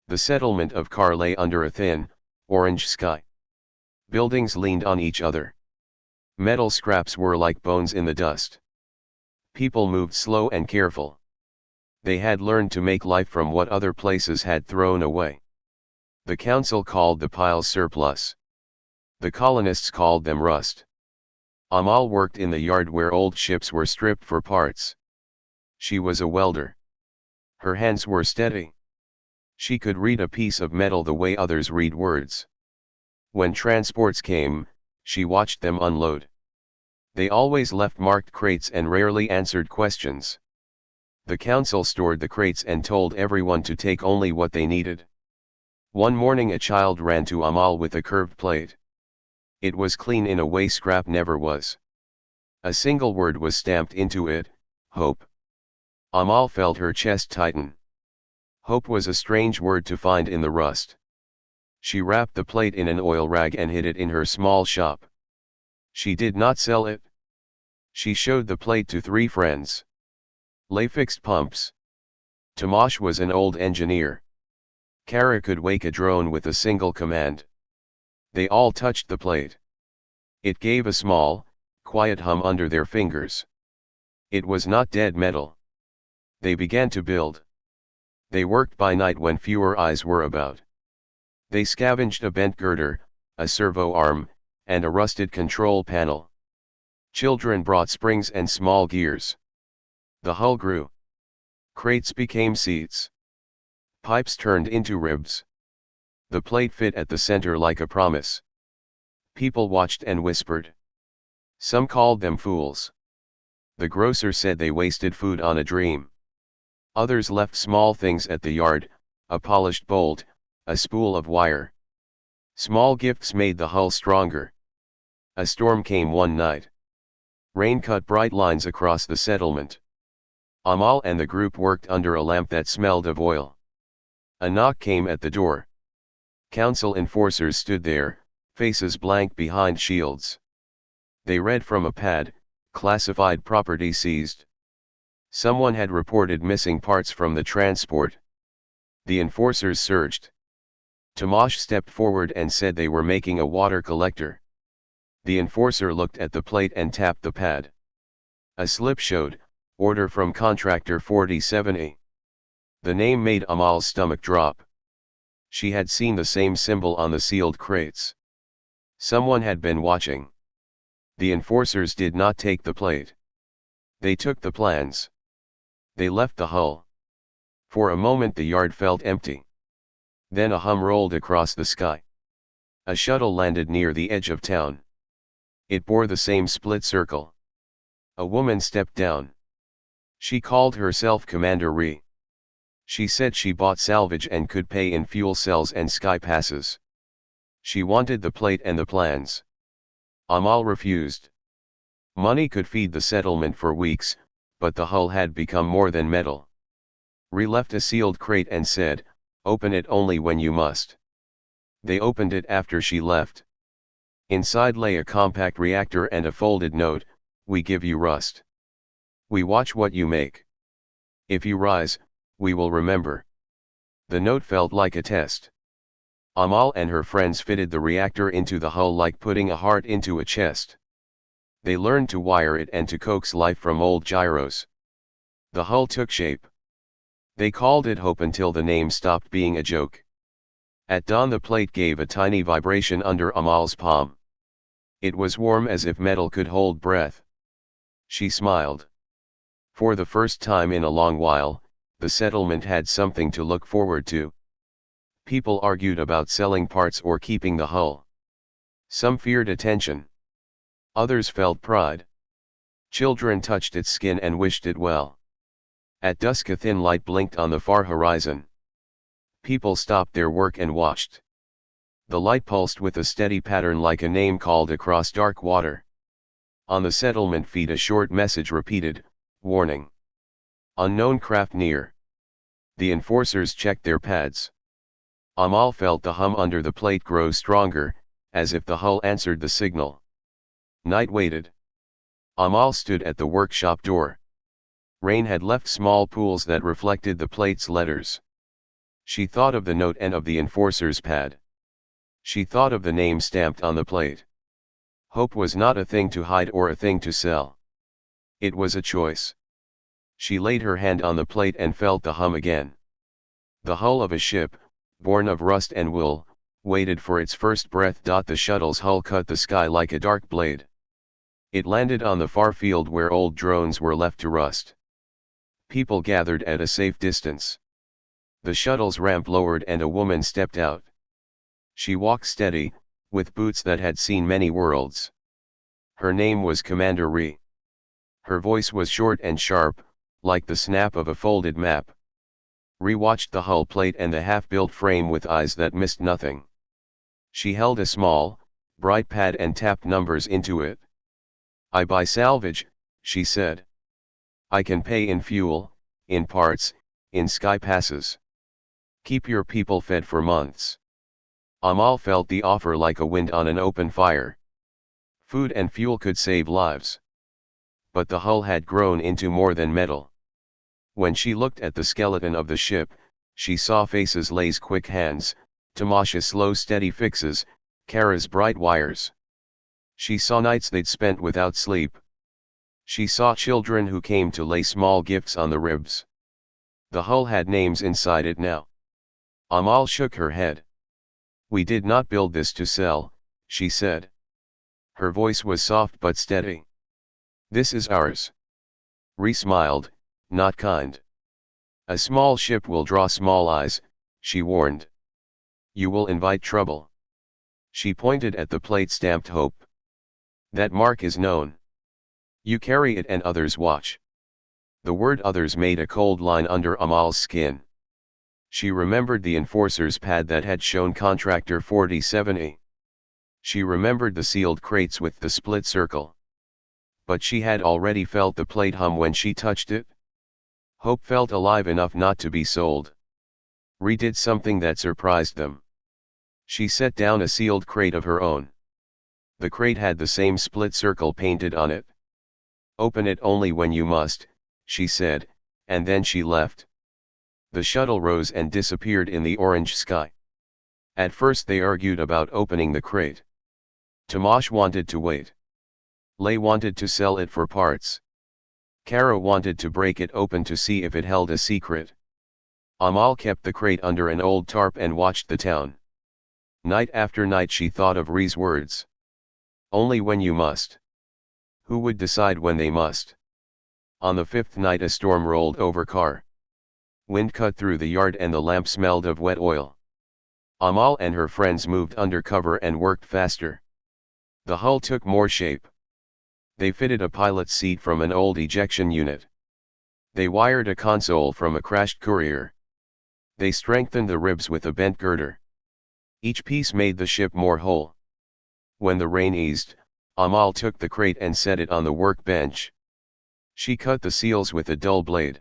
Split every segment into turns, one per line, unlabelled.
The settlement of Kar lay under a thin, orange sky. Buildings leaned on each other. Metal scraps were like bones in the dust. People moved slow and careful. They had learned to make life from what other places had thrown away. The council called the piles surplus. The colonists called them rust. Amal worked in the yard where old ships were stripped for parts. She was a welder. Her hands were steady. She could read a piece of metal the way others read words. When transports came, she watched them unload. They always left marked crates and rarely answered questions. The council stored the crates and told everyone to take only what they needed. One morning a child ran to Amal with a curved plate. It was clean in a way scrap never was. A single word was stamped into it: hope. Amal felt her chest tighten. Hope was a strange word to find in the rust. She wrapped the plate in an oil rag and hid it in her small shop. She did not sell it. She showed the plate to 3 friends. Lay fixed pumps. Tomasz was an old engineer. Kara could wake a drone with a single command. They all touched the plate. It gave a small, quiet hum under their fingers. It was not dead metal. They began to build. They worked by night when fewer eyes were about. They scavenged a bent girder, a servo arm, and a rusted control panel. Children brought springs and small gears. The hull grew. Crates became seats. Pipes turned into ribs. The plate fit at the center like a promise. People watched and whispered. Some called them fools. The grocer said they wasted food on a dream. Others left small things at the yard: a polished bolt, a spool of wire. Small gifts made the hull stronger. A storm came one night. Rain cut bright lines across the settlement. Amal and the group worked under a lamp that smelled of oil. A knock came at the door. Council enforcers stood there, faces blank behind shields. They read from a pad: classified property seized. Someone had reported missing parts from the transport. The enforcers searched. Tomasz stepped forward and said they were making a water collector. The enforcer looked at the plate and tapped the pad. A slip showed: order from contractor 47A. The name made Amal's stomach drop. She had seen the same symbol on the sealed crates. Someone had been watching. The enforcers did not take the plate. They took the plans. They left the hull. For a moment the yard felt empty. Then a hum rolled across the sky. A shuttle landed near the edge of town. It bore the same split circle. A woman stepped down. She called herself Commander Ree. She said she bought salvage and could pay in fuel cells and sky passes. She wanted the plate and the plans. Amal refused. Money could feed the settlement for weeks, but the hull had become more than metal. Ree left a sealed crate and said, "Open it only when you must." They opened it after she left. Inside lay a compact reactor and a folded note: "We give you rust. We watch what you make. If you rise, we will remember." The note felt like a test. Amal and her friends fitted the reactor into the hull like putting a heart into a chest. They learned to wire it and to coax life from old gyros. The hull took shape. They called it Hope until the name stopped being a joke. At dawn the plate gave a tiny vibration under Amal's palm. It was warm as if metal could hold breath. She smiled. For the first time in a long while, the settlement had something to look forward to. People argued about selling parts or keeping the hull. Some feared attention. Others felt pride. Children touched its skin and wished it well. At dusk a thin light blinked on the far horizon. People stopped their work and watched. The light pulsed with a steady pattern like a name called across dark water. On the settlement feed a short message repeated: "Warning. Unknown craft near." The enforcers checked their pads. Amal felt the hum under the plate grow stronger, as if the hull answered the signal. Night waited. Amal stood at the workshop door. Rain had left small pools that reflected the plate's letters. She thought of the note and of the enforcer's pad. She thought of the name stamped on the plate. Hope was not a thing to hide or a thing to sell. It was a choice. She laid her hand on the plate and felt the hum again. The hull of a ship, born of rust and wool, waited for its first breath. The shuttle's hull cut the sky like a dark blade. It landed on the far field where old drones were left to rust. People gathered at a safe distance. The shuttle's ramp lowered and a woman stepped out. She walked steady, with boots that had seen many worlds. Her name was Commander Ree. Her voice was short and sharp, like the snap of a folded map. Ree watched the hull plate and the half-built frame with eyes that missed nothing. She held a small, bright pad and tapped numbers into it. "I buy salvage," she said. "I can pay in fuel, in parts, in sky passes. Keep your people fed for months." Amal felt the offer like a wind on an open fire. Food and fuel could save lives. But the hull had grown into more than metal. When she looked at the skeleton of the ship, she saw faces, Lay's quick hands, Tamash's slow steady fixes, Kara's bright wires. She saw nights they'd spent without sleep. She saw children who came to lay small gifts on the ribs. The hull had names inside it now. Amal shook her head. "We did not build this to sell," she said. Her voice was soft but steady. "This is ours." Ree smiled, not kind. "A small ship will draw small eyes," she warned. "You will invite trouble." She pointed at the plate stamped Hope. "That mark is known. You carry it and others watch." The word others made a cold line under Amal's skin. She remembered the enforcer's pad that had shown Contractor 4070. She remembered the sealed crates with the split circle. But she had already felt the plate hum when she touched it. Hope felt alive enough not to be sold. Ree did something that surprised them. She set down a sealed crate of her own. The crate had the same split circle painted on it. "Open it only when you must," she said, and then she left. The shuttle rose and disappeared in the orange sky. At first they argued about opening the crate. Tamash wanted to wait. Lay wanted to sell it for parts. Kara wanted to break it open to see if it held a secret. Amal kept the crate under an old tarp and watched the town. Night after night she thought of Ree's words. Only when you must. Who would decide when they must? On the fifth night a storm rolled over Kar. Wind cut through the yard and the lamp smelled of wet oil. Amal and her friends moved under cover and worked faster. The hull took more shape. They fitted a pilot's seat from an old ejection unit. They wired a console from a crashed courier. They strengthened the ribs with a bent girder. Each piece made the ship more whole. When the rain eased, Amal took the crate and set it on the workbench. She cut the seals with a dull blade.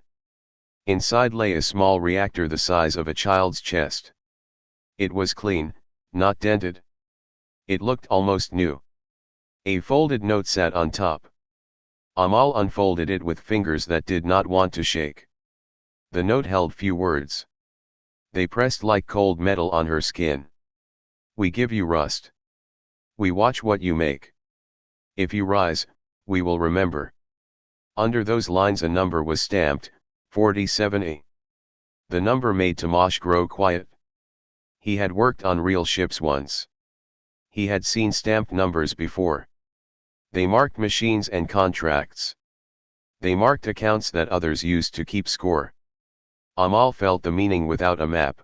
Inside lay a small reactor the size of a child's chest. It was clean, not dented. It looked almost new. A folded note sat on top. Amal unfolded it with fingers that did not want to shake. The note held few words. They pressed like cold metal on her skin. "We give you rust. We watch what you make. If you rise, we will remember." Under those lines a number was stamped, 4070. The number made Tamash grow quiet. He had worked on real ships once. He had seen stamped numbers before. They marked machines and contracts. They marked accounts that others used to keep score. Amal felt the meaning without a map.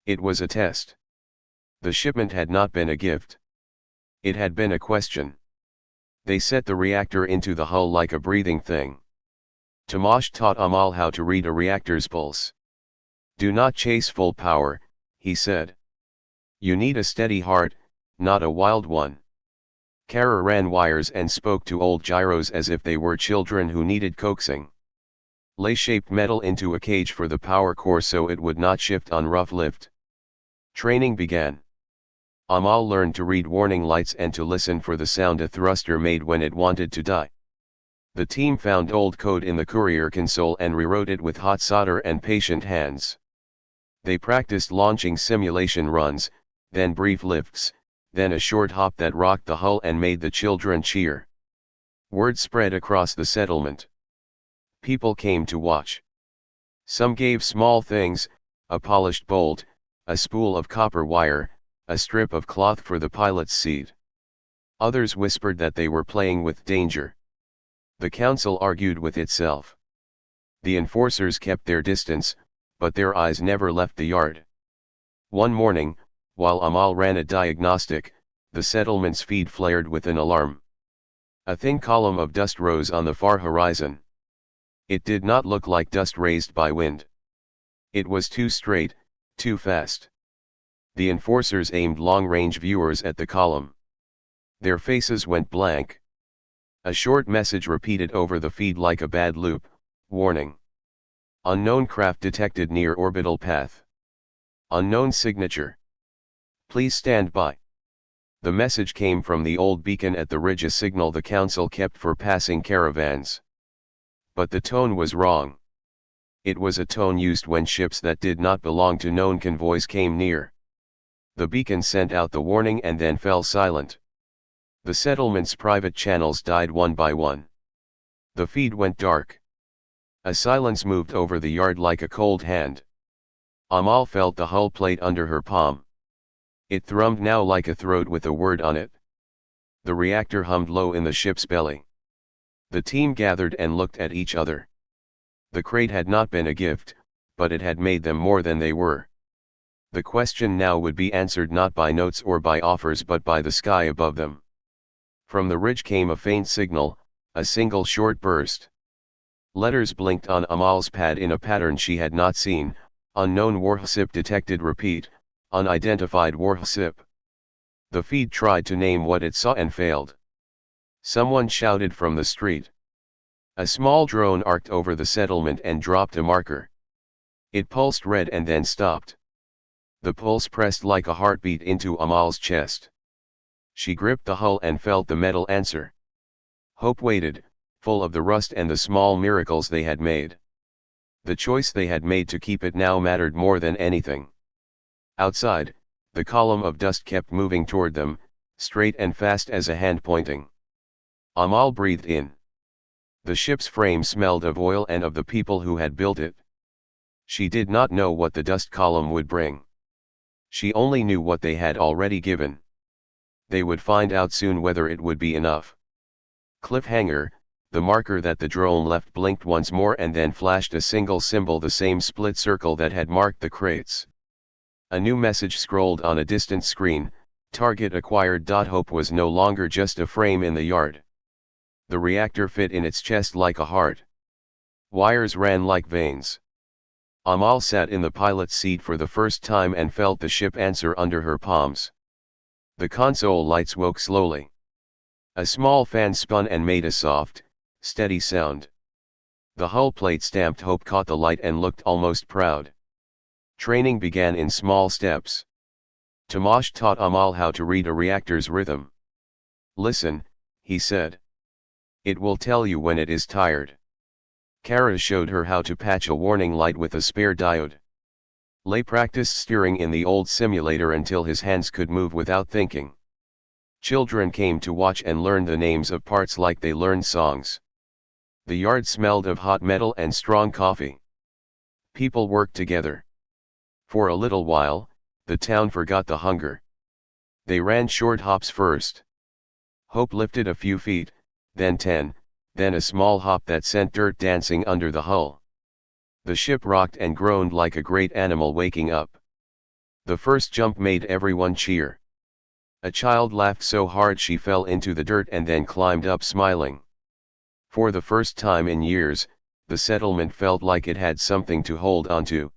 It was a test. The shipment had not been a gift. It had been a question. They set the reactor into the hull like a breathing thing. Tamash taught Amal how to read a reactor's pulse. "Do not chase full power," he said. "You need a steady heart, not a wild one." Kara ran wires and spoke to old gyros as if they were children who needed coaxing. Lay shaped metal into a cage for the power core so it would not shift on rough lift. Training began. Amal learned to read warning lights and to listen for the sound a thruster made when it wanted to die. The team found old code in the courier console and rewrote it with hot solder and patient hands. They practiced launching simulation runs, then brief lifts, then a short hop that rocked the hull and made the children cheer. Word spread across the settlement. People came to watch. Some gave small things, a polished bolt, a spool of copper wire, a strip of cloth for the pilot's seat. Others whispered that they were playing with danger. The council argued with itself. The enforcers kept their distance, but their eyes never left the yard. One morning, while Amal ran a diagnostic, the settlement's feed flared with an alarm. A thin column of dust rose on the far horizon. It did not look like dust raised by wind. It was too straight, too fast. The enforcers aimed long-range viewers at the column. Their faces went blank. A short message repeated over the feed like a bad loop: warning. Unknown craft detected near orbital path. Unknown signature. Please stand by. The message came from the old beacon at the ridge, a signal the council kept for passing caravans. But the tone was wrong. It was a tone used when ships that did not belong to known convoys came near. The beacon sent out the warning and then fell silent. The settlement's private channels died one by one. The feed went dark. A silence moved over the yard like a cold hand. Amal felt the hull plate under her palm. It thrummed now like a throat with a word on it. The reactor hummed low in the ship's belly. The team gathered and looked at each other. The crate had not been a gift, but it had made them more than they were. The question now would be answered not by notes or by offers but by the sky above them. From the ridge came a faint signal, a single short burst. Letters blinked on Amal's pad in a pattern she had not seen: unknown warship detected, repeat, unidentified warship. The feed tried to name what it saw and failed. Someone shouted from the street. A small drone arced over the settlement and dropped a marker. It pulsed red and then stopped. The pulse pressed like a heartbeat into Amal's chest. She gripped the hull and felt the metal answer. Hope waited, full of the rust and the small miracles they had made. The choice they had made to keep it now mattered more than anything. Outside, the column of dust kept moving toward them, straight and fast as a hand pointing. Amal breathed in. The ship's frame smelled of oil and of the people who had built it. She did not know what the dust column would bring. She only knew what they had already given. They would find out soon whether it would be enough. Cliffhanger, the marker that the drone left, blinked once more and then flashed a single symbol, the same split circle that had marked the crates. A new message scrolled on a distant screen: target acquired. Hope was no longer just a frame in the yard. The reactor fit in its chest like a heart. Wires ran like veins. Amal sat in the pilot's seat for the first time and felt the ship answer under her palms. The console lights woke slowly. A small fan spun and made a soft, steady sound. The hull plate stamped Hope caught the light and looked almost proud. Training began in small steps. Tomash taught Amal how to read a reactor's rhythm. Listen, he said. It will tell you when it is tired. Kara showed her how to patch a warning light with a spare diode. Lay practiced steering in the old simulator until his hands could move without thinking. Children came to watch and learn the names of parts like they learned songs. The yard smelled of hot metal and strong coffee. People worked together. For a little while, the town forgot the hunger. They ran short hops first. Hope lifted a few feet, then 10, then a small hop that sent dirt dancing under the hull. The ship rocked and groaned like a great animal waking up. The first jump made everyone cheer. A child laughed so hard she fell into the dirt and then climbed up smiling. For the first time in years, the settlement felt like it had something to hold onto.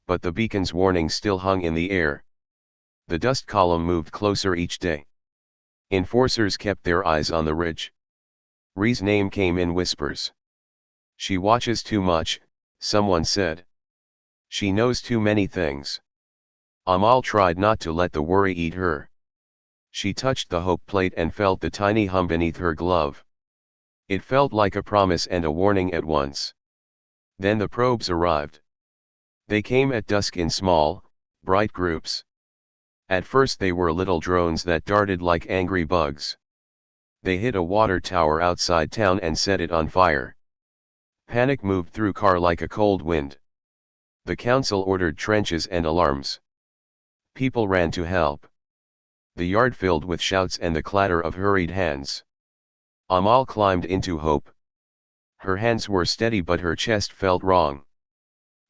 But the beacon's warning still hung in the air. The dust column moved closer each day. Enforcers kept their eyes on the ridge. Ree's name came in whispers. She watches too much, someone said. She knows too many things. Amal tried not to let the worry eat her. She touched the Hope plate and felt the tiny hum beneath her glove. It felt like a promise and a warning at once. Then the probes arrived. They came at dusk in small, bright groups. At first they were little drones that darted like angry bugs. They hit a water tower outside town and set it on fire. Panic moved through car like a cold wind. The council ordered trenches and alarms. People ran to help. The yard filled with shouts and the clatter of hurried hands. Amal climbed into Hope. Her hands were steady but her chest felt wrong.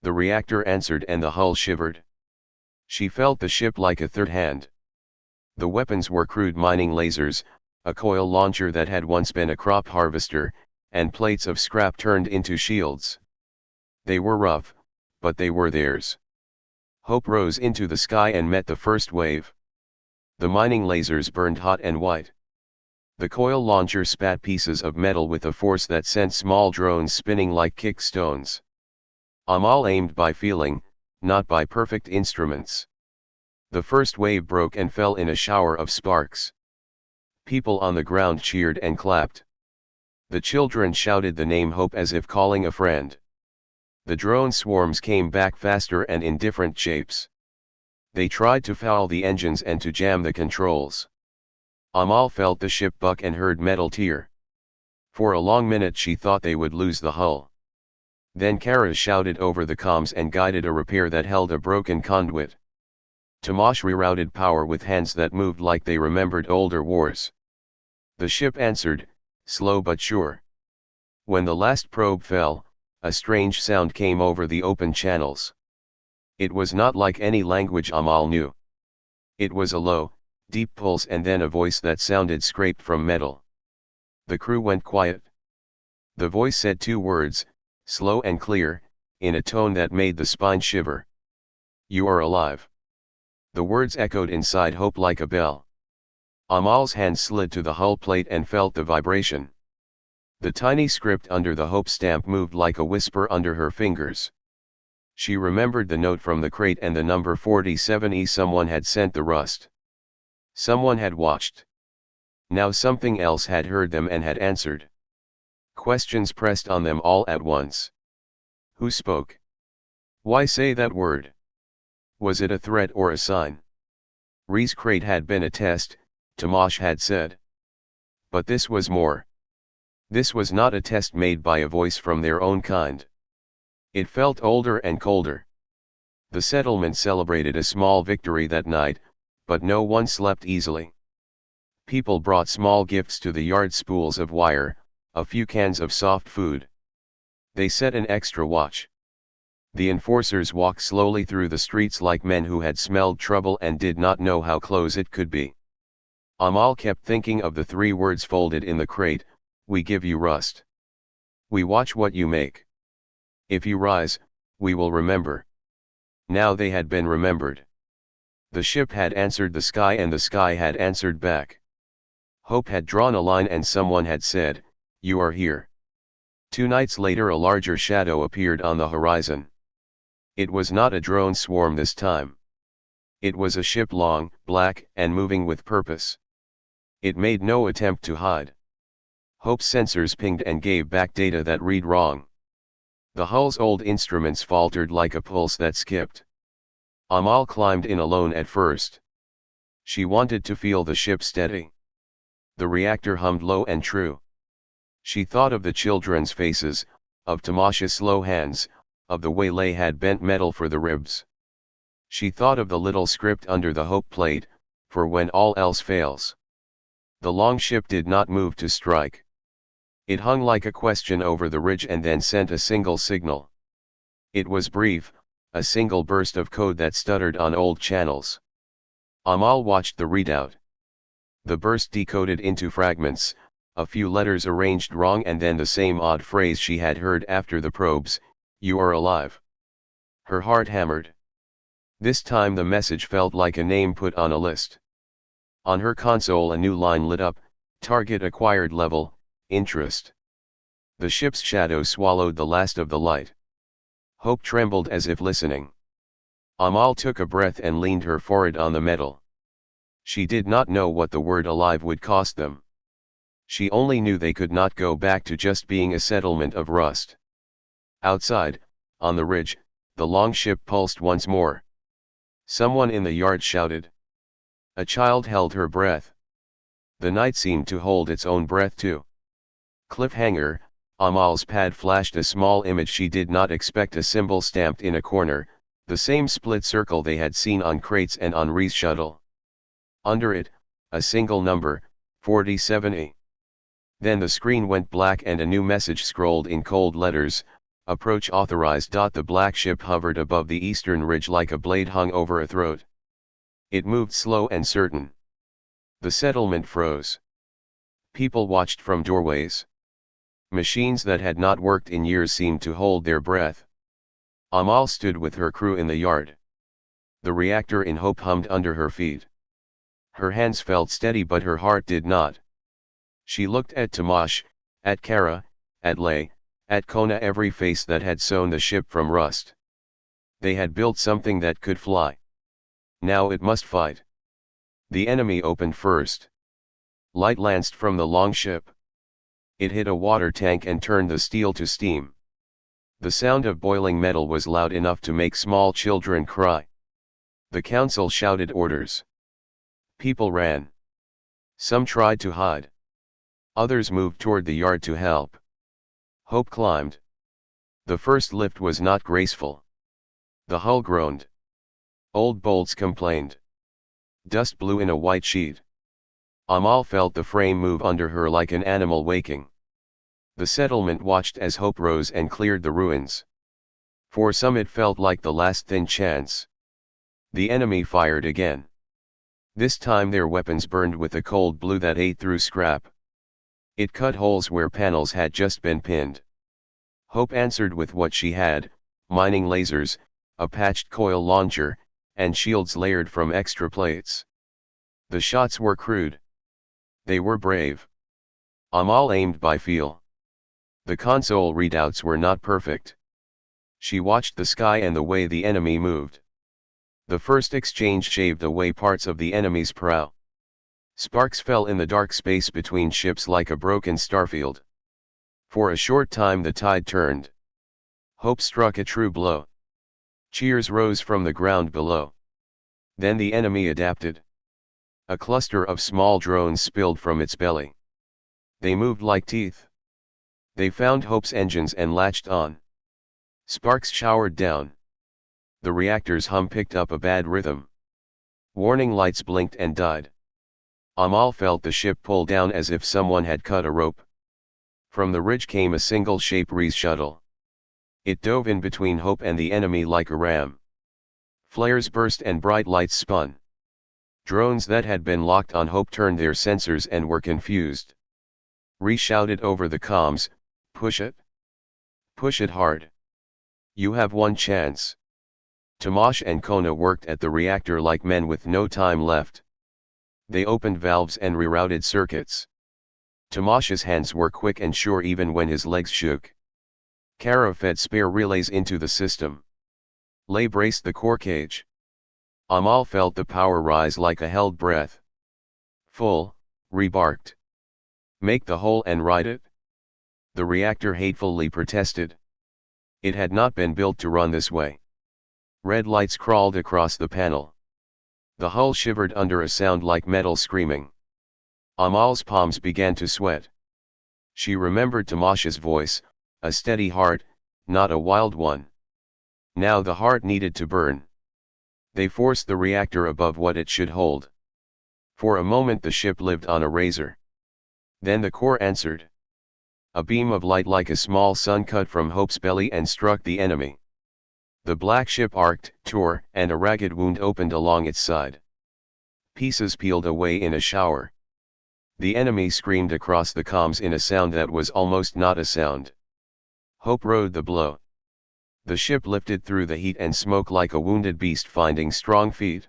The reactor answered and the hull shivered. She felt the ship like a third hand. The weapons were crude mining lasers, a coil launcher that had once been a crop harvester, and plates of scrap turned into shields. They were rough, but they were theirs. Hope rose into the sky and met the first wave. The mining lasers burned hot and white. The coil launcher spat pieces of metal with a force that sent small drones spinning like kick stones. Amal aimed by feeling, not by perfect instruments. The first wave broke and fell in a shower of sparks. People on the ground cheered and clapped. The children shouted the name Hope as if calling a friend. The drone swarms came back faster and in different shapes. They tried to foul the engines and to jam the controls. Amal felt the ship buck and heard metal tear. For a long minute she thought they would lose the hull. Then Kara shouted over the comms and guided a repair that held a broken conduit. Tomasz rerouted power with hands that moved like they remembered older wars. The ship answered, slow but sure. When the last probe fell, a strange sound came over the open channels. It was not like any language Amal knew. It was a low, deep pulse and then a voice that sounded scraped from metal. The crew went quiet. The voice said two words, slow and clear, in a tone that made the spine shiver. You are alive. The words echoed inside Hope like a bell. Amal's hand slid to the hull plate and felt the vibration. The tiny script under the Hope stamp moved like a whisper under her fingers. She remembered the note from the crate and the number 47E. Someone had sent the rust. Someone had watched. Now something else had heard them and had answered. Questions pressed on them all at once. Who spoke? Why say that word? Was it a threat or a sign? Ree's crate had been a test, Tomasz had said. But this was more. This was not a test made by a voice from their own kind. It felt older and colder. The settlement celebrated a small victory that night, but no one slept easily. People brought small gifts to the yard, spools of wire, a few cans of soft food. They set an extra watch. The enforcers walked slowly through the streets like men who had smelled trouble and did not know how close it could be. Amal kept thinking of the three words folded in the crate, we give you rust. We watch what you make. If you rise, we will remember. Now they had been remembered. The ship had answered the sky and the sky had answered back. Hope had drawn a line and someone had said, you are here. 2 nights later a larger shadow appeared on the horizon. It was not a drone swarm this time. It was a ship, long, black, and moving with purpose. It made no attempt to hide. Hope's sensors pinged and gave back data that read wrong. The hull's old instruments faltered like a pulse that skipped. Amal climbed in alone at first. She wanted to feel the ship steady. The reactor hummed low and true. She thought of the children's faces, of Tomasz's slow hands, of the way they had bent metal for the ribs. She thought of the little script under the Hope plate, for when all else fails. The long ship did not move to strike. It hung like a question over the ridge and then sent a single signal. It was brief, a single burst of code that stuttered on old channels. Amal watched the readout. The burst decoded into fragments, a few letters arranged wrong and then the same odd phrase she had heard after the probes, you are alive. Her heart hammered. This time the message felt like a name put on a list. On her console a new line lit up, target acquired level, interest. The ship's shadow swallowed the last of the light. Hope trembled as if listening. Amal took a breath and leaned her forehead on the metal. She did not know what the word alive would cost them. She only knew they could not go back to just being a settlement of rust. Outside, on the ridge, The longship pulsed once more. Someone in the yard shouted. A child held her breath. The night seemed to hold its own breath too. Cliffhanger, Amal's pad flashed a small image she did not expect, a symbol stamped in a corner, the same split circle they had seen on crates and on Ree's shuttle. Under it, a single number, 47A. Then the screen went black and a new message scrolled in cold letters, approach authorized. The black ship hovered above the eastern ridge like a blade hung over a throat. It moved slow and certain. The settlement froze. People watched from doorways. Machines that had not worked in years seemed to hold their breath. Amal stood with her crew in the yard. The reactor in Hope hummed under her feet. Her hands felt steady but her heart did not. She looked at Tomasz, at Kara, at Lay, at Kona, every face that had sewn the ship from rust. They had built something that could fly. Now it must fight. The enemy opened first. Light lanced from the longship. It hit a water tank and turned the steel to steam. The sound of boiling metal was loud enough to make small children cry. The council shouted orders. People ran. Some tried to hide. Others moved toward the yard to help. Hope climbed. The first lift was not graceful. The hull groaned. Old bolts complained. Dust blew in a white sheet. Amal felt the frame move under her like an animal waking. The settlement watched as Hope rose and cleared the ruins. For some it felt like the last thin chance. The enemy fired again. This time their weapons burned with a cold blue that ate through scrap. It cut holes where panels had just been pinned. Hope answered with what she had, mining lasers, a patched coil launcher, and shields layered from extra plates. The shots were crude. They were brave. Amal aimed by feel. The console readouts were not perfect. She watched the sky and the way the enemy moved. The first exchange shaved away parts of the enemy's prow. Sparks fell in the dark space between ships like a broken starfield. For a short time the tide turned. Hope struck a true blow. Cheers rose from the ground below. Then the enemy adapted. A cluster of small drones spilled from its belly. They moved like teeth. They found Hope's engines and latched on. Sparks showered down. The reactor's hum picked up a bad rhythm. Warning lights blinked and died. Amal felt the ship pull down as if someone had cut a rope. From the ridge came a single shape Ree's shuttle. It dove in between Hope and the enemy like a ram. Flares burst and bright lights spun. Drones that had been locked on Hope turned their sensors and were confused. Ree shouted over the comms, "Push it. Push it hard. You have one chance." Tomasz and Kona worked at the reactor like men with no time left. They opened valves and rerouted circuits. Tomasz's hands were quick and sure even when his legs shook. Kara fed spare relays into the system. Lay braced the core cage. Amal felt the power rise like a held breath. "Full," Ree barked. "Make the hole and ride it?" The reactor hatefully protested. It had not been built to run this way. Red lights crawled across the panel. The hull shivered under a sound like metal screaming. Amal's palms began to sweat. She remembered Tomasz's voice, a steady heart, not a wild one. Now the heart needed to burn. They forced the reactor above what it should hold. For a moment the ship lived on a razor. Then the core answered. A beam of light like a small sun cut from Hope's belly and struck the enemy. The black ship arced, tore, and a ragged wound opened along its side. Pieces peeled away in a shower. The enemy screamed across the comms in a sound that was almost not a sound. Hope rode the blow. The ship lifted through the heat and smoke like a wounded beast finding strong feet.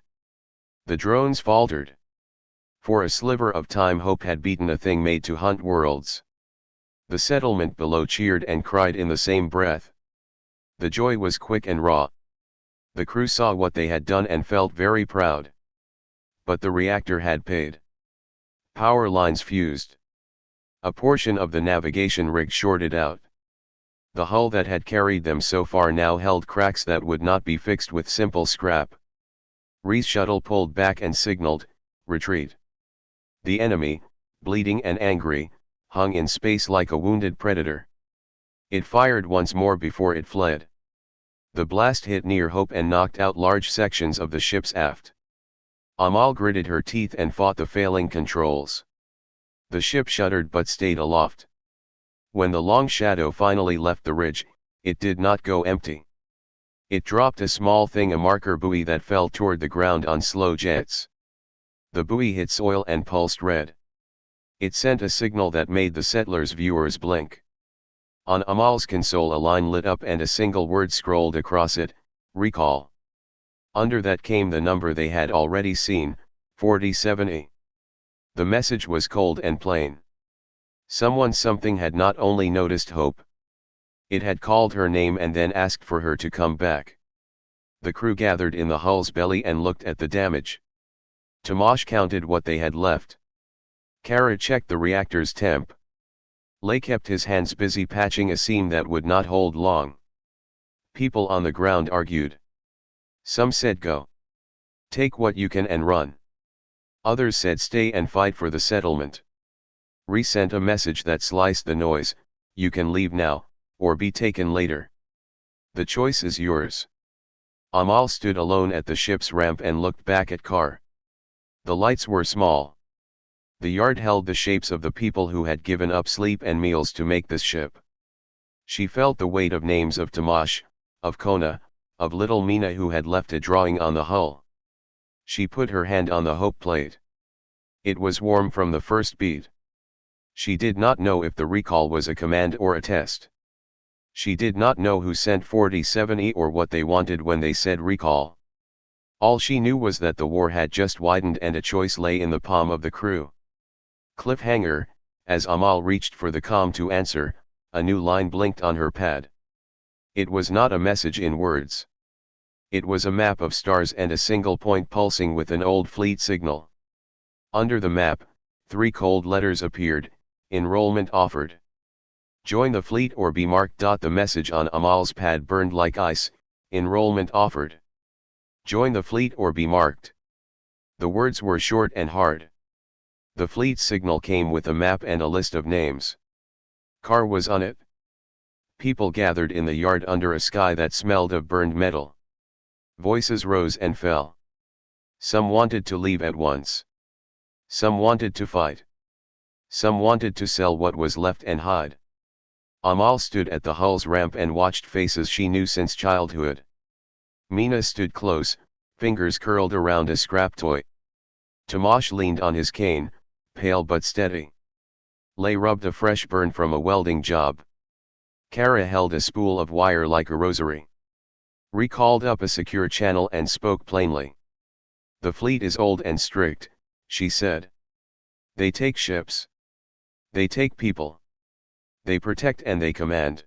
The drones faltered. For a sliver of time Hope had beaten a thing made to hunt worlds. The settlement below cheered and cried in the same breath. The joy was quick and raw. The crew saw what they had done and felt very proud. But the reactor had paid. Power lines fused. A portion of the navigation rig shorted out. The hull that had carried them so far now held cracks that would not be fixed with simple scrap. Ree's shuttle pulled back and signaled, "Retreat." The enemy, bleeding and angry, hung in space like a wounded predator. It fired once more before it fled. The blast hit near Hope and knocked out large sections of the ship's aft. Amal gritted her teeth and fought the failing controls. The ship shuddered but stayed aloft. When the long shadow finally left the ridge, it did not go empty. It dropped a small thing, a marker buoy that fell toward the ground on slow jets. The buoy hit soil and pulsed red. It sent a signal that made the settlers' viewers blink. On Amal's console a line lit up and a single word scrolled across it, "Recall." Under that came the number they had already seen, 47E. The message was cold and plain. Something had not only noticed Hope. It had called her name and then asked for her to come back. The crew gathered in the hull's belly and looked at the damage. Tomash counted what they had left. Kara checked the reactor's temp. Lay kept his hands busy patching a seam that would not hold long. People on the ground argued. Some said go. Take what you can and run. Others said stay and fight for the settlement. Ree sent a message that sliced the noise, "You can leave now, or be taken later. The choice is yours." Amal stood alone at the ship's ramp and looked back at Kar. The lights were small. The yard held the shapes of the people who had given up sleep and meals to make this ship. She felt the weight of names of Tomash, of Kona, of little Mina who had left a drawing on the hull. She put her hand on the Hope plate. It was warm from the first beat. She did not know if the recall was a command or a test. She did not know who sent 47E or what they wanted when they said recall. All she knew was that the war had just widened and a choice lay in the palm of the crew. Cliffhanger. As Amal reached for the comm to answer, a new line blinked on her pad. It was not a message in words. It was a map of stars and a single point pulsing with an old fleet signal. Under the map, 3 cold letters appeared: enrollment offered. Join the fleet or be marked. The message on Amal's pad burned like ice: enrollment offered. Join the fleet or be marked. The words were short and hard. The fleet signal came with a map and a list of names. Kar was on it. People gathered in the yard under a sky that smelled of burned metal. Voices rose and fell. Some wanted to leave at once. Some wanted to fight. Some wanted to sell what was left and hide. Amal stood at the hull's ramp and watched faces she knew since childhood. Mina stood close, fingers curled around a scrap toy. Tomash leaned on his cane, pale but steady. Lay rubbed a fresh burn from a welding job. Kara held a spool of wire like a rosary. Ree called up a secure channel and spoke plainly. "The fleet is old and strict," she said. "They take ships. They take people. They protect and they command.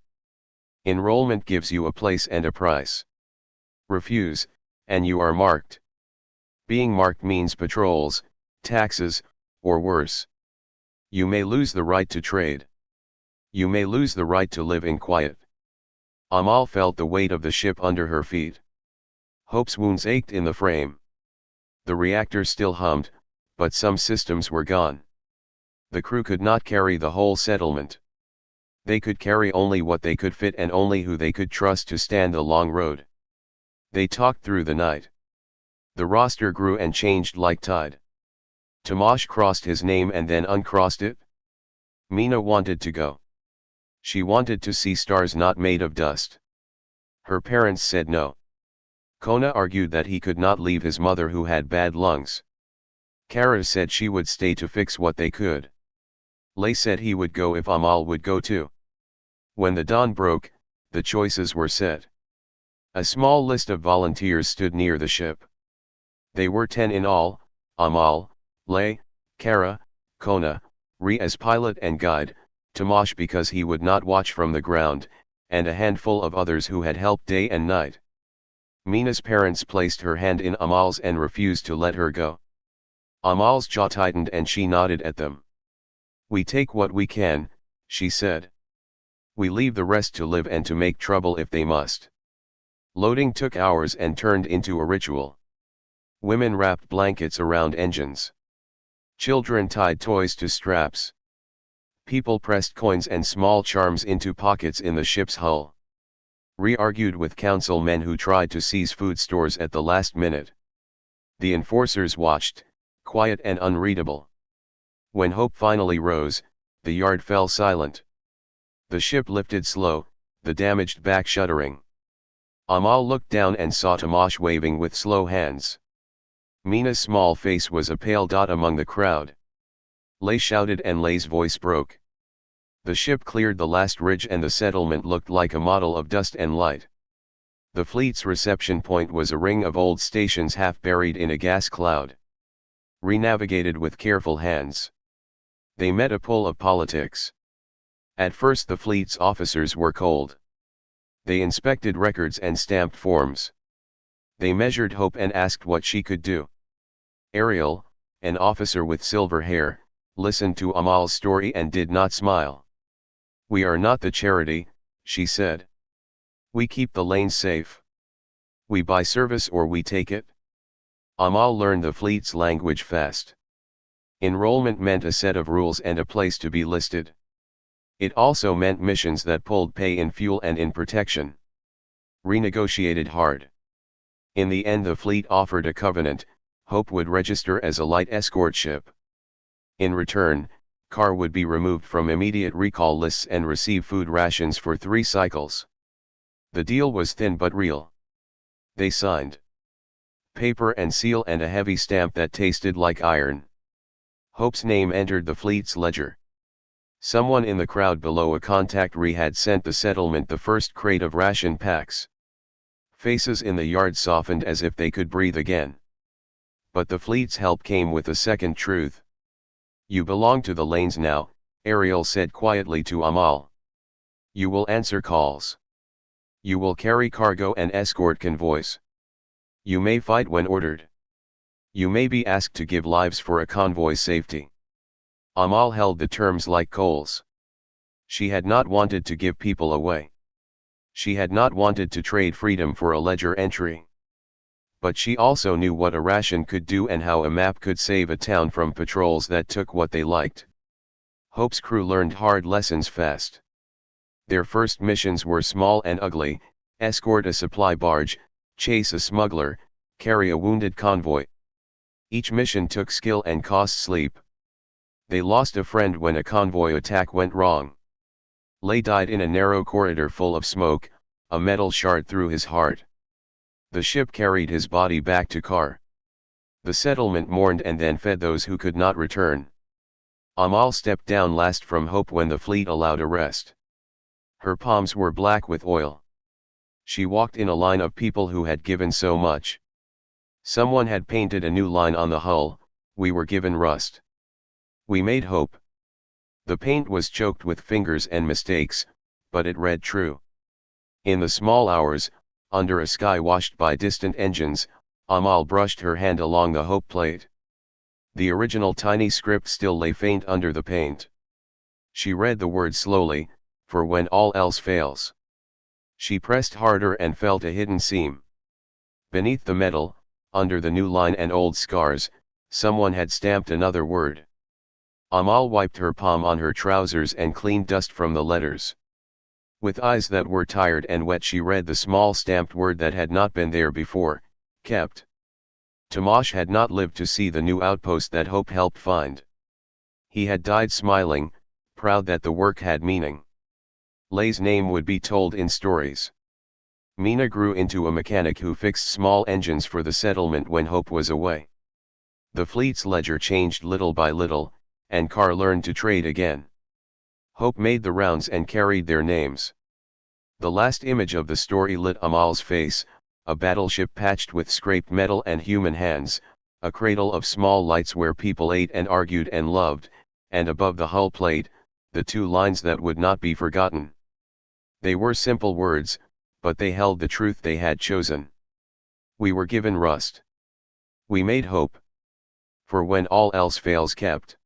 Enrollment gives you a place and a price. Refuse, and you are marked. Being marked means patrols, taxes, or worse. You may lose the right to trade. You may lose the right to live in quiet." Amal felt the weight of the ship under her feet. Hope's wounds ached in the frame. The reactor still hummed, but some systems were gone. The crew could not carry the whole settlement. They could carry only what they could fit and only who they could trust to stand the long road. They talked through the night. The roster grew and changed like tide. Tomash crossed his name and then uncrossed it. Mina wanted to go. She wanted to see stars not made of dust. Her parents said no. Kona argued that he could not leave his mother who had bad lungs. Kara said she would stay to fix what they could. Lay said he would go if Amal would go too. When the dawn broke, the choices were set. A small list of volunteers stood near the ship. They were 10 in all: Amal, Lay, Kara, Kona, Ree as pilot and guide, Tomash because he would not watch from the ground, and a handful of others who had helped day and night. Mina's parents placed her hand in Amal's and refused to let her go. Amal's jaw tightened and she nodded at them. "We take what we can," she said. We leave the rest to live and to make trouble if they must. Loading took hours and turned into a ritual. Women wrapped blankets around engines. Children tied toys to straps. People pressed coins and small charms into pockets in the ship's hull. Re-argued with councilmen who tried to seize food stores at the last minute. The enforcers watched, quiet and unreadable. When hope finally rose, the yard fell silent. The ship lifted slow, the damaged back shuddering. Amal looked down and saw Tomash waving with slow hands. Mina's small face was a pale dot among the crowd. Lay shouted and Lay's voice broke. The ship cleared the last ridge and the settlement looked like a model of dust and light. The fleet's reception point was a ring of old stations half buried in a gas cloud. Re-navigated with careful hands. They met a pull of politics. At first the fleet's officers were cold. They inspected records and stamped forms. They measured Hope and asked what she could do. Ariel, an officer with silver hair, listened to Amal's story and did not smile. "We are not the charity," she said. "We keep the lanes safe. We buy service or we take it." Amal learned the fleet's language fast. Enrollment meant a set of rules and a place to be listed. It also meant missions that pulled pay in fuel and in protection. Renegotiated hard. In the end the fleet offered a covenant: Hope would register as a light escort ship. In return, Car would be removed from immediate recall lists and receive food rations for 3 cycles. The deal was thin but real. They signed. Paper and seal and a heavy stamp that tasted like iron. Hope's name entered the fleet's ledger. Someone in the crowd below a contact had sent the settlement the first crate of ration packs. Faces in the yard softened as if they could breathe again. But the fleet's help came with a second truth. "You belong to the lanes now," Ariel said quietly to Amal. "You will answer calls. You will carry cargo and escort convoys. You may fight when ordered. You may be asked to give lives for a convoy's safety." Amal held the terms like coals. She had not wanted to give people away. She had not wanted to trade freedom for a ledger entry. But she also knew what a ration could do and how a map could save a town from patrols that took what they liked. Hope's crew learned hard lessons fast. Their first missions were small and ugly: escort a supply barge, chase a smuggler, carry a wounded convoy. Each mission took skill and cost sleep. They lost a friend when a convoy attack went wrong. Lay died in a narrow corridor full of smoke, a metal shard through his heart. The ship carried his body back to Car. The settlement mourned and then fed those who could not return. Amal stepped down last from Hope when the fleet allowed a rest. Her palms were black with oil. She walked in a line of people who had given so much. Someone had painted a new line on the hull: "We were given rust. We made hope." The paint was choked with fingers and mistakes, but it read true. In the small hours, under a sky washed by distant engines, Amal brushed her hand along the hope plate. The original tiny script still lay faint under the paint. She read the words slowly: "For when all else fails." She pressed harder and felt a hidden seam. Beneath the metal, under the new line and old scars, someone had stamped another word. Amal wiped her palm on her trousers and cleaned dust from the letters. With eyes that were tired and wet she read the small stamped word that had not been there before: kept. Tomash had not lived to see the new outpost that Hope helped find. He had died smiling, proud that the work had meaning. Lay's name would be told in stories. Mina grew into a mechanic who fixed small engines for the settlement when Hope was away. The fleet's ledger changed little by little, and Car learned to trade again. Hope made the rounds and carried their names. The last image of the story lit Amal's face: a battleship patched with scraped metal and human hands, a cradle of small lights where people ate and argued and loved, and above the hull plate, the 2 lines that would not be forgotten. They were simple words, but they held the truth they had chosen. We were given rust. We made hope. For when all else fails kept.